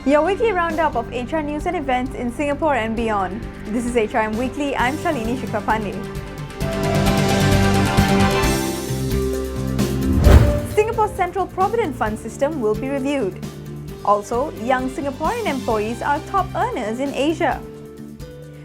Your weekly roundup of HR news and events in Singapore and beyond. This is HRM Weekly. I'm Shalini Shukrapande. Singapore's Central Provident Fund system will be reviewed. Also, young Singaporean employees are top earners in Asia.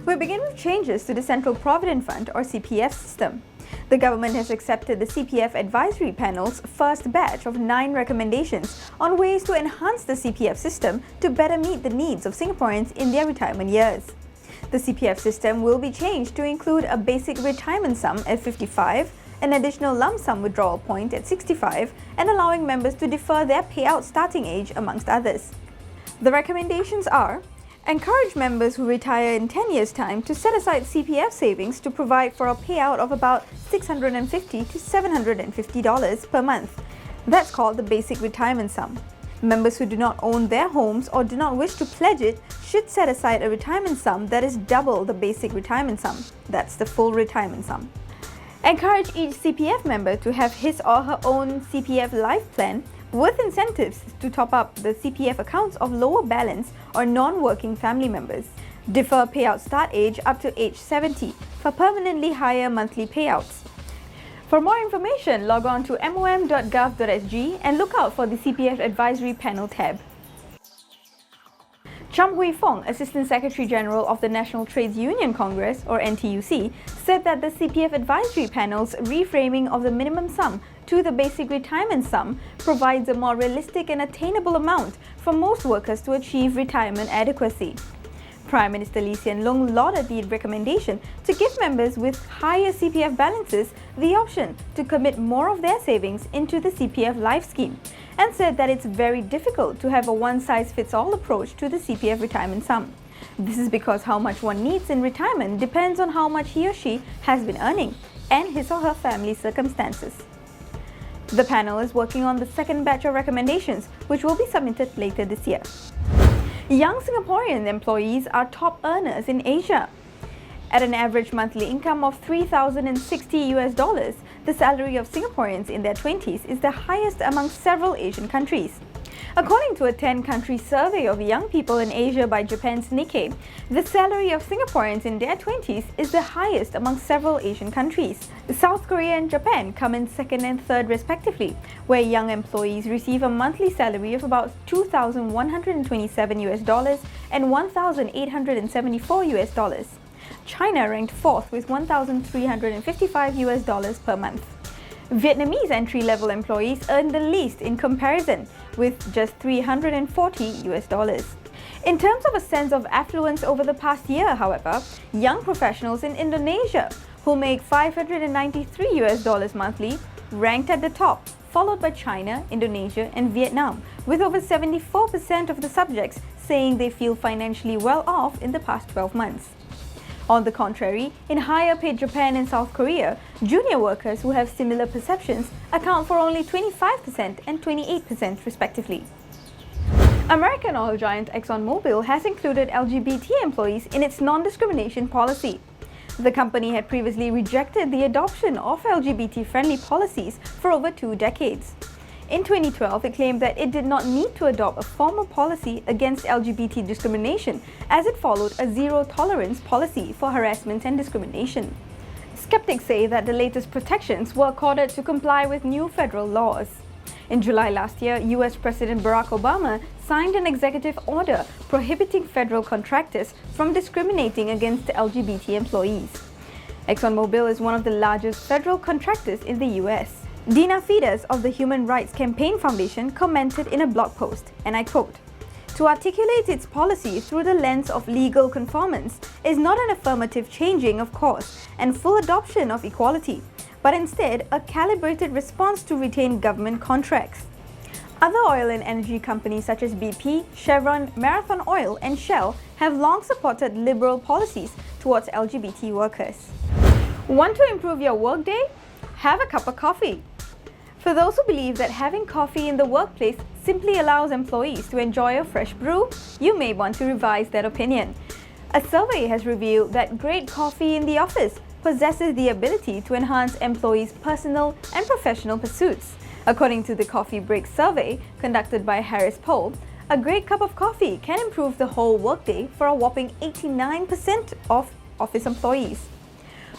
We begin with changes to the Central Provident Fund or CPF system. The government has accepted the CPF Advisory Panel's first batch of 9 recommendations on ways to enhance the CPF system to better meet the needs of Singaporeans in their retirement years. The CPF system will be changed to include a basic retirement sum at 55, an additional lump sum withdrawal point at 65, and allowing members to defer their payout starting age, amongst others. The recommendations are: encourage members who retire in 10 years' time to set aside CPF savings to provide for a payout of about $650 to $750 per month. That's called the basic retirement sum. Members who do not own their homes or do not wish to pledge it should set aside a retirement sum that is double the basic retirement sum. That's the full retirement sum. Encourage each CPF member to have his or her own CPF life plan with incentives to top up the CPF accounts of lower balance or non-working family members. Defer payout start age up to age 70 for permanently higher monthly payouts. For more information, log on to mom.gov.sg and look out for the CPF Advisory Panel tab. Cham Hui Fong, Assistant Secretary General of the National Trades Union Congress or NTUC, said that the CPF Advisory Panel's reframing of the minimum sum to the basic retirement sum provides a more realistic and attainable amount for most workers to achieve retirement adequacy. Prime Minister Lee Hsien Loong lauded the recommendation to give members with higher CPF balances the option to commit more of their savings into the CPF Life scheme, and said that it's very difficult to have a one-size-fits-all approach to the CPF retirement sum. This is because how much one needs in retirement depends on how much he or she has been earning and his or her family's circumstances. The panel is working on the second batch of recommendations, which will be submitted later this year. Young Singaporean employees are top earners in Asia. At an average monthly income of $3,060, the salary of Singaporeans in their 20s is the highest among several Asian countries. According to a 10-country survey of young people in Asia by Japan's Nikkei, the salary of Singaporeans in their 20s is the highest among several Asian countries. South Korea and Japan come in second and third respectively, where young employees receive a monthly salary of about $2,127 and $1,874. China ranked fourth with $1,355 per month. Vietnamese entry-level employees earn the least in comparison, with just $340. In terms of a sense of affluence over the past year, however, young professionals in Indonesia, who make $593 monthly, ranked at the top, followed by China, Indonesia, and Vietnam, with over 74% of the subjects saying they feel financially well off in the past 12 months. On the contrary, in higher-paid Japan and South Korea, junior workers who have similar perceptions account for only 25% and 28% respectively. American oil giant ExxonMobil has included LGBT employees in its non-discrimination policy. The company had previously rejected the adoption of LGBT-friendly policies for over 2 decades. In 2012, it claimed that it did not need to adopt a formal policy against LGBT discrimination, as it followed a zero-tolerance policy for harassment and discrimination. Skeptics say that the latest protections were accorded to comply with new federal laws. In July last year, US President Barack Obama signed an executive order prohibiting federal contractors from discriminating against LGBT employees. ExxonMobil is one of the largest federal contractors in the US. Dina Fides of the Human Rights Campaign Foundation commented in a blog post, and I quote, "To articulate its policy through the lens of legal conformance is not an affirmative changing of course and full adoption of equality, but instead a calibrated response to retain government contracts." Other oil and energy companies such as BP, Chevron, Marathon Oil, and Shell have long supported liberal policies towards LGBT workers. Want to improve your workday? Have a cup of coffee. For those who believe that having coffee in the workplace simply allows employees to enjoy a fresh brew, you may want to revise that opinion. A survey has revealed that great coffee in the office possesses the ability to enhance employees' personal and professional pursuits, According to the Coffee Break survey conducted by Harris Poll, a great cup of coffee can improve the whole workday for a whopping 89% of office employees.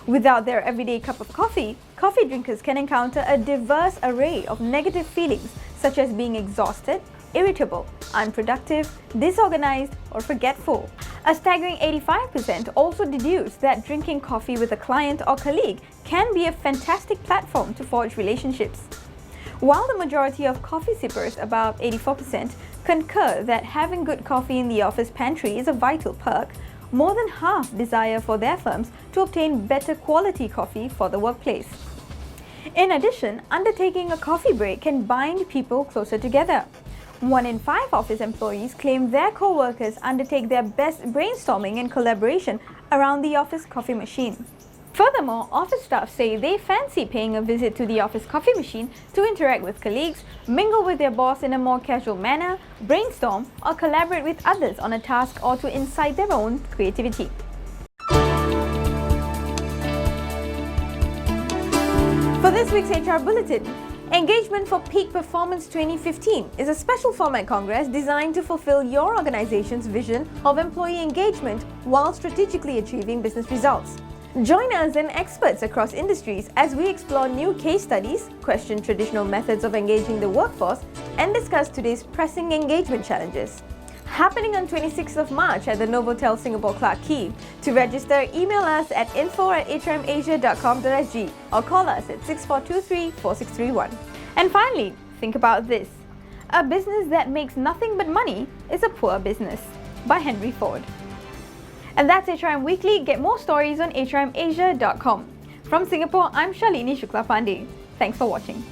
Without their everyday cup of coffee, coffee drinkers can encounter a diverse array of negative feelings such as being exhausted, irritable, unproductive, disorganized, or forgetful. A staggering 85% also deduced that drinking coffee with a client or colleague can be a fantastic platform to forge relationships. While the majority of coffee sippers, about 84%, concur that having good coffee in the office pantry is a vital perk, more than half desire for their firms to obtain better quality coffee for the workplace. In addition, undertaking a coffee break can bind people closer together. 1 in 5 office employees claim their co-workers undertake their best brainstorming and collaboration around the office coffee machine. Furthermore, office staff say they fancy paying a visit to the office coffee machine to interact with colleagues, mingle with their boss in a more casual manner, brainstorm, or collaborate with others on a task or to incite their own creativity. For this week's HR Bulletin, Engagement for Peak Performance 2015 is a special format congress designed to fulfill your organization's vision of employee engagement while strategically achieving business results. Join us and experts across industries as we explore new case studies, question traditional methods of engaging the workforce, and discuss today's pressing engagement challenges. Happening on 26th of March at the Novotel Singapore Clarke Quay. To register, email us at info@hrmasia.com.sg or call us at 6423-4631. And finally, think about this. A business that makes nothing but money is a poor business. By Henry Ford. And that's HRM Weekly. Get more stories on hrmasia.com. From Singapore, I'm Shalini Shukla Pandey. Thanks for watching.